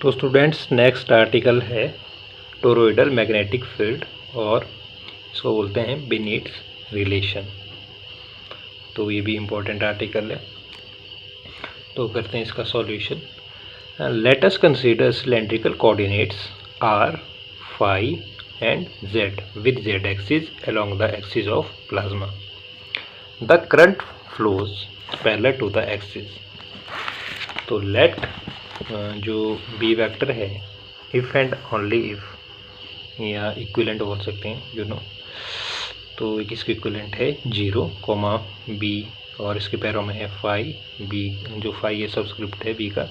तो students next article है toroidal magnetic field और इसको बोलते हैं बिनेट्स रिलेशन। तो ये भी इम्पोर्टेंट आर्टिकल है। तो करते हैं इसका solution. Let us consider cylindrical coordinates r, phi and z with z axis along the axis of plasma. The current flows parallel to the axis. तो लेट जो बी वेक्टर है इफ़ एंड ओनली इफ़ या equivalent बोल सकते हैं तो इसकी equivalent है 0, बी और इसके पैरों में है फाई बी, जो फाई है सबस्क्रिप्ट है बी का,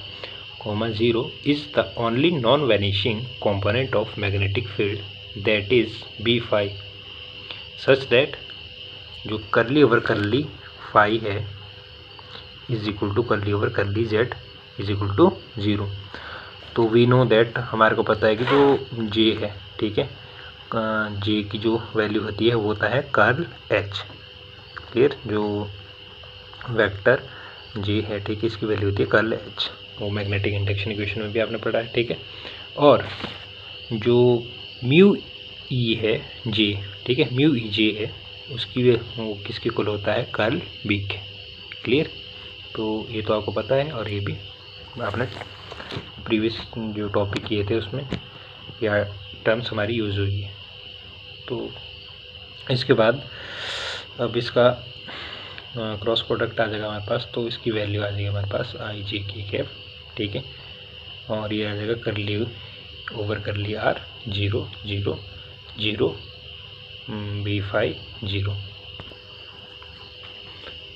0 is the only non-vanishing component of magnetic field, that is b phi, such that जो करली ओवर करली फाई है is equal to curly over curly zed is equal to 0। तो we know that हमारे को पता है कि जो जे है, ठीक है, जे की जो वैल्यू होती है वो होता है कर्ल एच। क्लियर, जो वेक्टर जे है, ठीक है, इसकी वैल्यू होती है कर्ल एच। वो मैग्नेटिक इंडक्शन इक्वेशन में भी आपने पढ़ा है, ठीक है। और जो म्यू ई है जे, ठीक है, म्यू ई जे है, उसकी वो किसके इक्वल होता है कर्ल बी के। क्लियर, तो ये तो आपको पता है और ये भी आपने प्रीवियस जो टॉपिक किए थे उसमें या टर्म्स हमारी यूज़ हुई है। तो इसके बाद अब इसका क्रॉस प्रोडक्ट आ जाएगा हमारे पास, तो इसकी वैल्यू आ जाएगी हमारे पास आई जे की कैप, ठीक है, और ये आ जाएगा करली over curly are 0 0 0 B phi 0,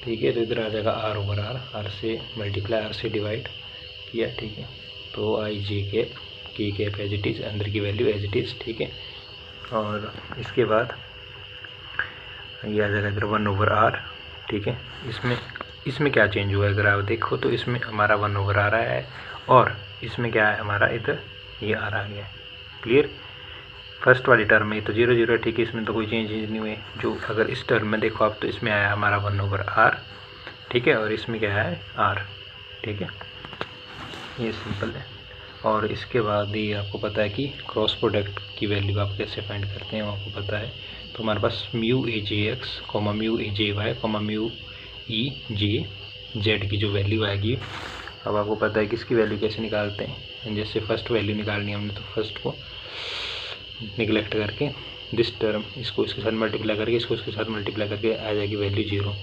ठीक है। तो इधर आ जाएगा आर ओवर आर, आर से मल्टीप्लाई आर से डिवाइड किया, ठीक है। तो आई जे कैप की कैप एज इट इज़, अंदर की वैल्यू एज इट इज़, ठीक है। और इसके बाद ये आ जाएगा इधर 1 ओवर आर, ठीक है। इसमें क्या चेंज हुआ है अगर आप देखो तो इसमें हमारा 1 ओवर आ रहा है और इसमें क्या है हमारा इधर ये आ रहा है। क्लियर, फर्स्ट वाली टर्म में तो 0 0, ठीक है, इसमें तो कोई चेंज नहीं हुए। जो अगर इस टर्म में देखो आप तो इसमें आया हमारा 1 ओवर आर, ठीक है, और इसमें क्या है आर, ठीक है, ये सिंपल है। और इसके बाद ये आपको पता है कि क्रॉस प्रोडक्ट की वैल्यू आप कैसे फाइंड करते हैं वो आपको पता है। तो हमारे पास mu A J x, mu A J Y, mu E J Z की जो वैल्यू आएगी, अब आपको पता है कि इसकी वैल्यू कैसे निकालते हैं। जैसे फर्स्ट वैल्यू निकालनी है हमने, तो फर्स्ट को निगलेक्ट करके दिस टर्म इसको इसके साथ मल्टीप्लाई करके इसको इसके साथ मल्टीप्लाई करके आ जाएगी वैल्यू 0।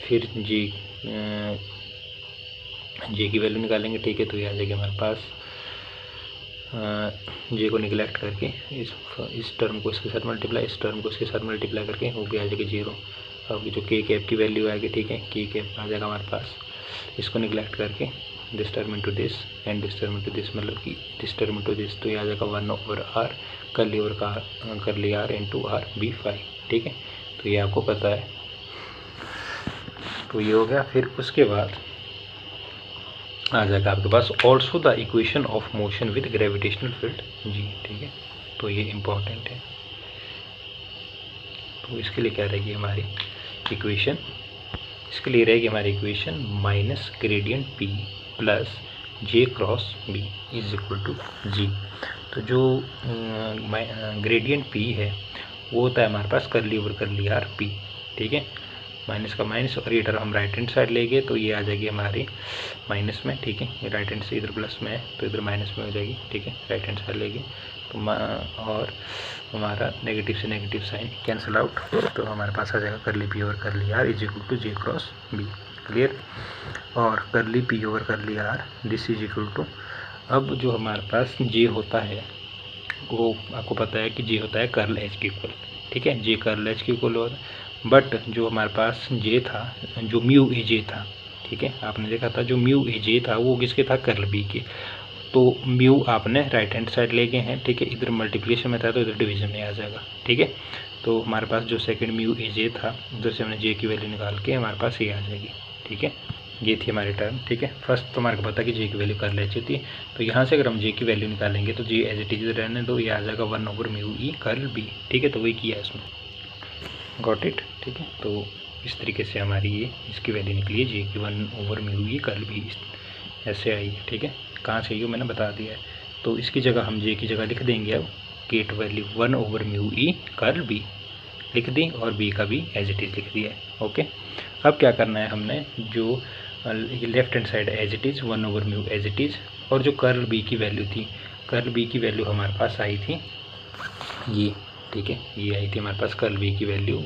फिर जे की वैल्यू निकालेंगे, ठीक है, तो ये आ जाएगी हमारे पास जे को निगलेक्ट करके इस टर्म को इसके साथ मल्टीप्लाई, इस टर्म को इसके साथ मल्टीप्लाई करके वो भी आ जाएगी 0। अब जो के कैप की वैल्यू आएगी, ठीक है, के कैप आ जाएगा हमारे पास, इसको निगलेक्ट करके this term into this and this term into this, मतलब कि दिस टर्म इंटू दिस, तो ये आ जाएगा 1 over R curly R into R B phi, ठीक है। तो ये आपको पता है, तो ये हो गया। फिर उसके बाद आ जाएगा आपके पास also the equation of motion with gravitational field G, ठीक है। तो ये इम्पॉर्टेंट है। तो इसके लिए क्या रहेगी हमारी इक्वेशन, इसके लिए रहेगी हमारी equation minus gradient P plus J cross B is equal to G. तो जो ग्रेडियंट पी है वो होता है हमारे पास करली ओवर करली आर पी, ठीक है, माइनस का माइनस, और ये टर्म हम राइट हैंड साइड लेंगे तो ये आ जाएगी हमारी माइनस में, ठीक है। ये राइट हैंड से इधर प्लस में है तो इधर माइनस में हो जाएगी, ठीक है, राइट हैंड साइड लेंगे तो और हमारा नेगेटिव से नेगेटिव साइन कैंसिल आउट, तो हमारे पास आ जाएगा curly P over curly R is equal to J cross B. Clear, और curly P over curly R this is equal to, अब जो हमारे पास जे होता है वो आपको पता है कि जे होता है कर्ल एच के इक्वल, ठीक है, जे कर्ल एच के इक्वल होता है। बट जो हमारे पास जे था, जो म्यू ए जे था, ठीक है, आपने देखा था जो म्यू ए जे था वो किसके था कर्ल बी के। तो म्यू आपने राइट हैंड साइड ले गए हैं, ठीक है, इधर मल्टीप्लिकेशन में था तो इधर डिवीजन में आ जाएगा, ठीक है। तो हमारे पास जो सेकंड म्यू ए जे था उधर से हमने जे की वैल्यू निकाल के हमारे पास ये आ जाएगी, ठीक है। ये थी हमारी टर्म, ठीक है। फर्स्ट तो हमारे को पता कि जे की वैल्यू कर्ल एच थी, तो यहाँ से अगर हम जे की वैल्यू निकालेंगे तो जे एज इट इज रहने दो, ये आ जाएगा 1 over mu E curl B, ठीक है। तो वही किया इसमें, गॉट इट, ठीक है। तो इस तरीके से हमारी ये इसकी वैल्यू निकली है जे की 1 over mu E curl B, ऐसे आई है, ठीक है। कहाँ से आई हो मैंने बता दिया है, तो इसकी जगह हम जे की जगह लिख देंगे अब get value 1/μ_e curl B लिख दी और बी का भी एज इट इज़ लिख दिया है। ओके, अब क्या करना है, हमने जो left hand side as it is 1/μ as it is, और जो कर्ल बी की वैल्यू थी, कर्ल बी की वैल्यू हमारे पास आई थी ये, ठीक है, ये आई थी हमारे पास कर्ल बी की value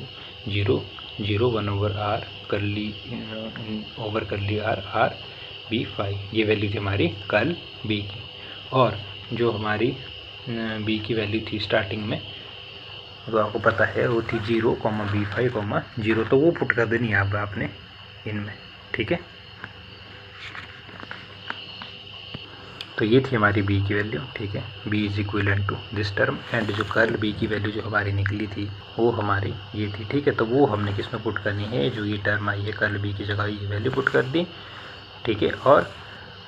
0 0 1/r curly over curly R B phi, ये वैल्यू थी हमारी कर्ल बी की। और जो हमारी बी की वैल्यू थी स्टार्टिंग में, तो आपको पता है वो थी 0, B5, 0, तो वो पुट कर देनी है अब आपने इनमें, ठीक है। तो ये थी हमारी बी की वैल्यू, ठीक है, B is equivalent to this term, and जो कर्ल बी की वैल्यू जो हमारी निकली थी वो हमारी ये थी, ठीक है। तो वो हमने किस में पुट करनी है, जो ये टर्म आई है कर्ल बी की जगह ये वैल्यू पुट कर दी, ठीक है। और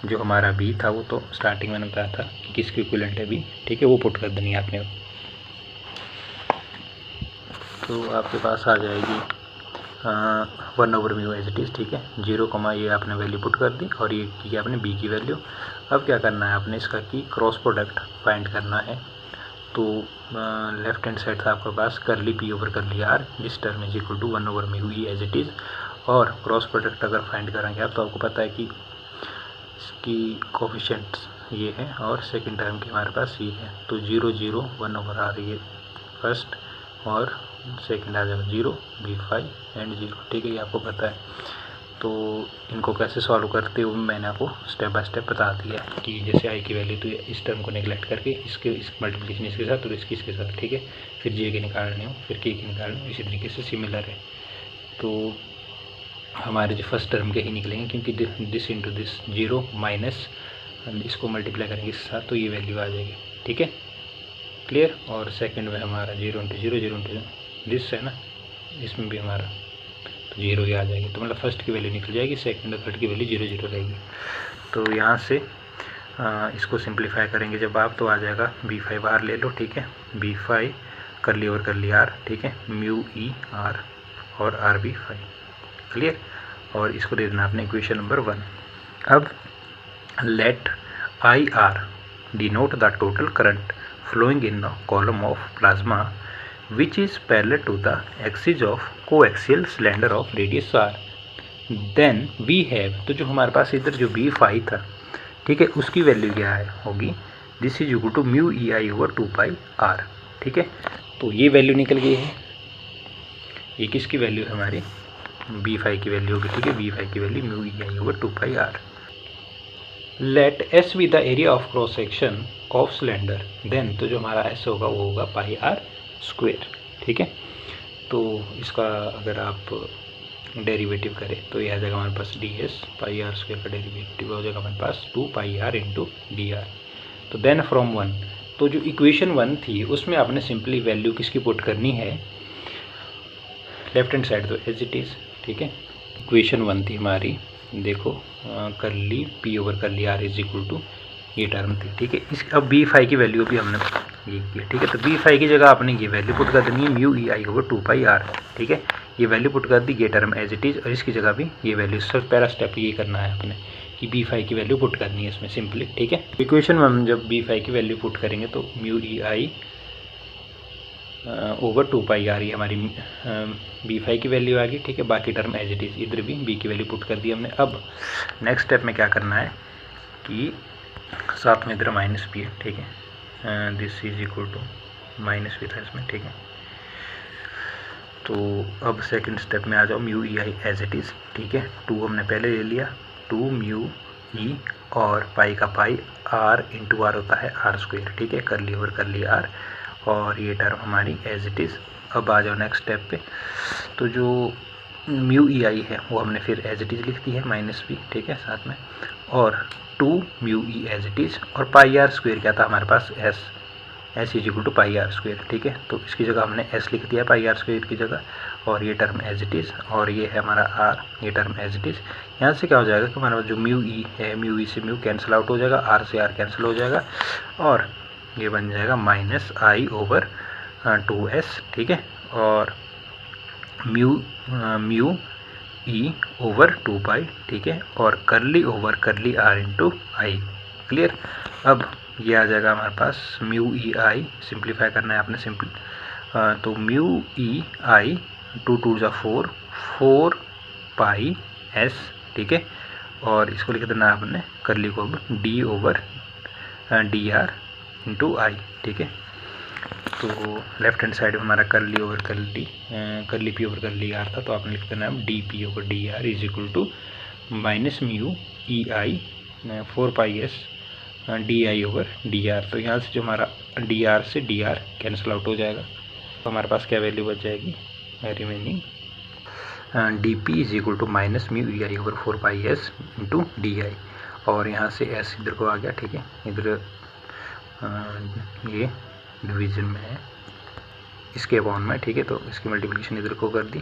जो हमारा बी था वो तो स्टार्टिंग में बताया था कि किसके इक्विवेलेंट है बी, ठीक है, वो पुट कर देनी है आपने। तो आपके पास आ जाएगी 1/μ एज इट इज़, ठीक है, 0, ये आपने वैल्यू पुट कर दी और ये की आपने बी की वैल्यू। अब क्या करना है आपने, इसका की क्रॉस प्रोडक्ट फाइंड करना है। तो लेफ्ट हैंड साइड था आपके पास curly P over curly R, this term is equal to 1/μ as it is, और क्रॉस प्रोडक्ट अगर फाइंड करेंगे आप तो आपको पता है कि इसकी कोफिशिएंट्स ये है और सेकंड टर्म की हमारे पास ये है। तो 0 0 1/r ये फर्स्ट और सेकंड आ जाएगा 0 B5 एंड 0, ठीक है, ये आपको पता है। तो इनको कैसे सॉल्व करते हो मैंने आपको स्टेप बाय स्टेप बता दिया है कि जैसे आई की वैल्यू तो इस टर्म को नेगलेक्ट करके इसके इस मल्टीप्लिकेशन इसके साथ और इसके साथ, ठीक है, फिर जे के निकालने हो, फिर के निकालने हो, इसी तरीके से सिमिलर है। तो हमारे जो फर्स्ट टर्म के ही निकलेंगे क्योंकि दिस इंटू दिस 0 माइनस इसको मल्टीप्लाई करेंगे इसके साथ तो ये वैल्यू आ जाएगी, ठीक है, क्लियर। और सेकंड में हमारा 0 इंटू 0 0 इंटू दिस है ना, इसमें भी हमारा तो 0 ही आ जाएगी। तो मतलब फर्स्ट की वैल्यू निकल जाएगी, सेकंड और थर्ड की वैल्यू 0 0 रहेगी। तो यहाँ से इसको सिंप्लीफाई करेंगे जब आप तो आ जाएगा B5R ले लो, ठीक है, B5 curly over curly R, ठीक है, μe R और RB5, क्लियर। और इसको दे देना आपने इक्वेशन नंबर 1। अब let IR denote the total current flowing in the column of plasma which is parallel to the axis of coaxial cylinder of radius r, then we have, तो जो हमारे पास इधर जो B5 था, ठीक है, उसकी वैल्यू क्या है होगी, this is equal to μEI over 2πr, ठीक है। तो ये वैल्यू निकल गई है, ये किसकी वैल्यू है हमारी B5 की वैल्यू होगी, ठीक है, B5 की value μEI over 2πr। Let S be the area of cross section of cylinder, then तो जो हमारा एस होगा वो होगा πr², ठीक है। तो इसका अगर आप डेरिवेटिव करें तो ये आ जाएगा हमारे पास ds, πr² का डेरिवेटिव हो जाएगा हमारे पास 2πr इंटू dr। तो देन फ्रॉम 1, तो जो इक्वेशन 1 थी उसमें आपने सिंपली वैल्यू किसकी पुट करनी है, लेफ्ट हैंड साइड तो एज इट इज़, ठीक है। इक्वेशन 1 थी हमारी, देखो curly P over curly R is equal to ये टर्म थी, ठीक है। इस अब B5 की वैल्यू भी हमने ये किया, ठीक है। तो B5 की जगह आपने ये वैल्यू पुट कर देनी है μEI ओवर 2πr, ठीक है, ये वैल्यू पुट कर दी, ये टर्म एज इट इज़, और इसकी जगह भी ये वैल्यू। सबसे पहला स्टेप ये करना है आपने कि B5 की वैल्यू पुट करनी है इसमें सिंपली, ठीक है। इक्वेशन में हम जब B5 की वैल्यू पुट करेंगे तो μEI ओवर 2πr ये हमारी B5 की वैल्यू आ गई, ठीक है। बाकी टर्म एज इट इज़, इधर भी B की वैल्यू पुट कर दी हमने। अब नेक्स्ट स्टेप में क्या करना है कि साथ में इधर माइनस भी है, ठीक है, this is equal to minus भी था इसमें, ठीक है। तो अब सेकंड स्टेप में आ जाओ, μEI एज इट इज़, ठीक है, 2 हमने पहले ले लिया, 2μE और पाई का पाई r इंटू आर होता है r², ठीक है, कर्ली ओवर कर्ली आर, और ये टर्म हमारी एज इट इज़। अब आ जाओ नेक्स्ट स्टेप पे, तो जो μEI है वो हमने फिर एज इट इज़ लिख दी है, माइनस भी, ठीक है, साथ में, और 2μE एज इट इज़, और πr² क्या था हमारे पास s is equal to πr², ठीक है। तो इसकी जगह हमने s लिख दिया πr² की जगह, और ये टर्म एज इट इज़, और ये है हमारा r, ये टर्म एज इट इज़। यहाँ से क्या हो जाएगा कि हमारा जो μE है, μE से μ कैंसिल आउट हो जाएगा, r से r कैंसिल हो जाएगा, और ये बन जाएगा -i ओवर 2s, ठीक है, और μE ओवर 2π, ठीक है, और curly over curly r into I, clear. अब ये आ जाएगा हमारे पास म्यू ई आई, सिंप्लीफाई करना है आपने तो म्यू ई आई 2 2 जा 4 4 पाई एस, ठीक है। और इसको लिख देना आपने करली को D over D R into I, ठीक है। तो लेफ्ट हैंड साइड में हमारा करली ओवर करली पी ओवर करली आर था, तो आपने लिख देना D P over D R is equal to minus mu E I 4 pi S D I over D R. तो यहाँ से जो हमारा डी आर से डी आर कैंसिल आउट हो जाएगा, तो हमारे पास क्या वैल्यू बच जाएगी remaining D P is equal to minus mu E I over 4 pi S into D I. और यहाँ से एस इधर को आ गया, ठीक है। इधर ये डिवीजन में है इसके अपॉन में, ठीक है। तो इसकी मल्टीप्लिकेशन इधर को कर दी,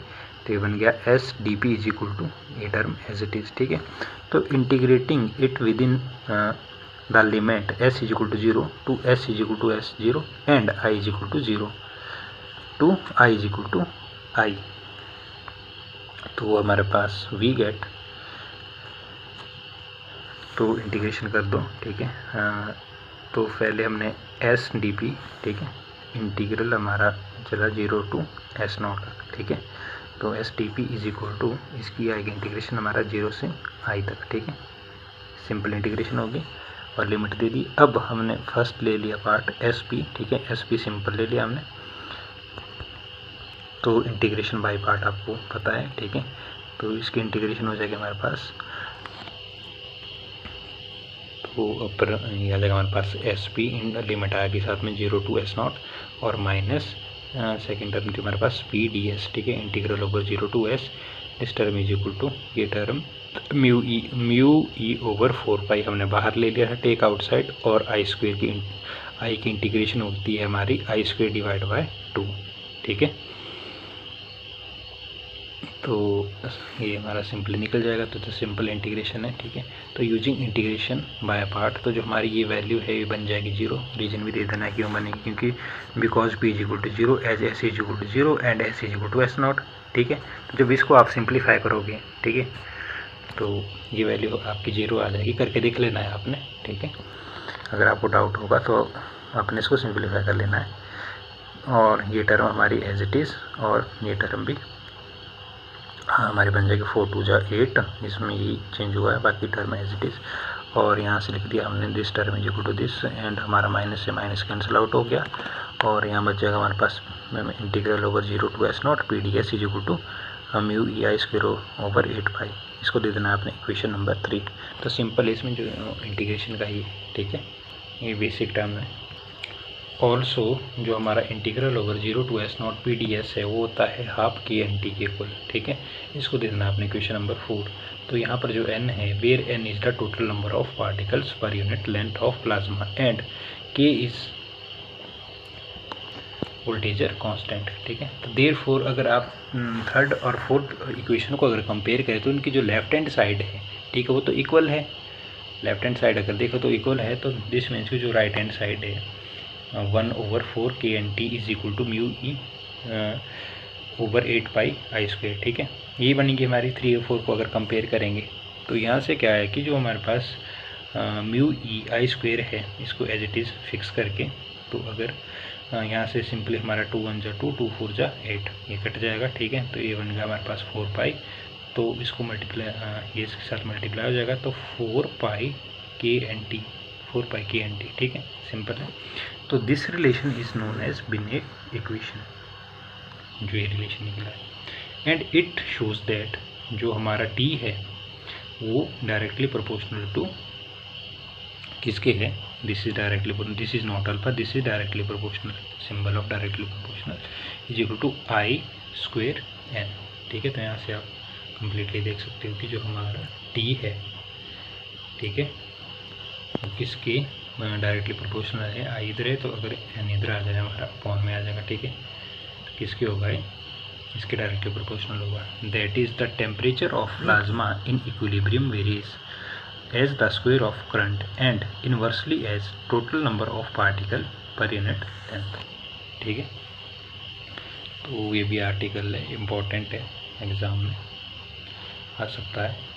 तो ये बन गया S D P is equal to ये टर्म एज इट इज़, ठीक है। तो integrating it within the limit S is equal to 0 to S is equal to S 0 and I is equal to 0 to I is equal to I. तो हमारे पास we get, तो integration कर दो, ठीक है। तो पहले हमने एस डी पी, ठीक है, इंटीग्रल हमारा चला 0 टू एस नॉट तक, ठीक है। तो S D P is equal to इसकी आएगी इंटीग्रेशन हमारा 0 से आई तक, ठीक है। सिंपल इंटीग्रेशन होगी और लिमिट दे दी। अब हमने फर्स्ट ले लिया पार्ट एस पी, ठीक है, एस पी सिंपल ले लिया हमने। तो इंटीग्रेशन बाय पार्ट आपको पता है, ठीक है। तो इसकी इंटीग्रेशन हो जाएगी हमारे पास, तो ऊपर ये आ जाएगा हमारे पास एस पी इन लिमिट आएगी साथ में 0 टू एस नॉट और माइनस सेकेंड टर्म थी हमारे पास पी डी एस, ठीक है, integral over 0 to S. This term is equal to ये term mu E over 4 pi हमने बाहर ले लिया है टेक आउटसाइड, और आई स्क्वेयर की इंटीग्रेशन होती है हमारी आई स्क्वेयर डिवाइड बाय 2, ठीक है। तो ये हमारा सिंपल निकल जाएगा, तो सिंपल इंटीग्रेशन है, ठीक है। तो यूजिंग इंटीग्रेशन बाय पार्ट, तो जो हमारी ये वैल्यू है ये बन जाएगी 0। रीजन भी दे देना है क्यों बनेगी, क्योंकि because P is equal to 0 as S is equal to 0 and S is equal to S naught, ठीक है। तो जब इसको आप सिंप्लीफाई करोगे, ठीक है, तो ये वैल्यू आपकी 0 आ जाएगी। करके देख लेना है आपने, ठीक है। अगर आपको डाउट होगा तो आपने इसको सिंप्लीफाई कर लेना है। और ये टर्म हमारी एज इट इज़, और ये टर्म भी हमारी बन जाएगी 4 2 जा 8, इसमें ये चेंज हुआ है, बाकी टर्म एज इट इज़। और यहाँ से लिख दिया हमने this term is equal to this, and हमारा माइनस से माइनस कैंसिल आउट हो गया। और यहाँ बच जाएगा हमारे पास integral over 0 to S naught P D S is equal to mu E I square over 8 pi. इसको दे देना है आपने इक्वेशन नंबर 3। तो सिंपल इसमें जो इंटीग्रेशन का ही, ठीक है, ये बेसिक टर्म है। ऑल्सो जो हमारा integral over 0 to S naught P D S है वो होता है हाफ के एन टी के इक्वल, ठीक है। इसको दे देना आपने इक्वेशन नंबर 4। तो यहाँ पर जो n है, where n is the total number of particles per unit length of plasma and k is वोल्टेजर कांस्टेंट, ठीक है। तो देयरफॉर अगर आप थर्ड और फोर्थ इक्वेशन को अगर कंपेयर करें तो उनकी जो लेफ्ट हैंड साइड है, ठीक है, वो तो इक्वल है। लेफ्ट हैंड साइड अगर देखो तो इक्वल है, तो दिस मीन्स की जो राइट हैंड साइड है 1/4 के N T is equal to mu E over 8 pi I square, ठीक है। ये बनेगी हमारी 3 और 4 को अगर कंपेयर करेंगे। तो यहाँ से क्या है कि जो हमारे पास म्यू ई आई स्क्वेयर है, इसको एज इट इज़ फिक्स करके, तो अगर यहाँ से सिंपली हमारा 2 1 जा 2 2 4 जा 8 ये कट जाएगा, ठीक है। तो ये बन गया हमारे पास 4 पाई, तो इसको मल्टीप्लाई ये इसके साथ मल्टीप्लाई हो जाएगा, तो 4 पाई के एन टी, 4 पाई के एन टी, ठीक है, सिंपल है। तो this relation is known as Bennett equation, जो ये रिलेशन निकला है। एंड इट शोज दैट जो हमारा टी है वो डायरेक्टली प्रोपोर्शनल टू किसके है, this is directly, this is not alpha, this is directly proportional, symbol of directly proportional is equal to I square N, ठीक है। तो यहाँ से आप कंप्लीटली देख सकते हो कि जो हमारा टी है, ठीक है, तो किसके डायरेक्टली प्रोपोर्शनल है। आई इधर है तो अगर एन इधर आ जाए हमारा अपॉन में आ जाएगा, ठीक है। तो किसके होगा, इसके डायरेक्टली प्रोपोर्शनल होगा। That is the temperature of plasma in equilibrium varies as the square of current and inversely as total number of particle per unit length, ठीक है। तो ये भी आर्टिकल है, इम्पोर्टेंट है, एग्जाम में आ सकता है।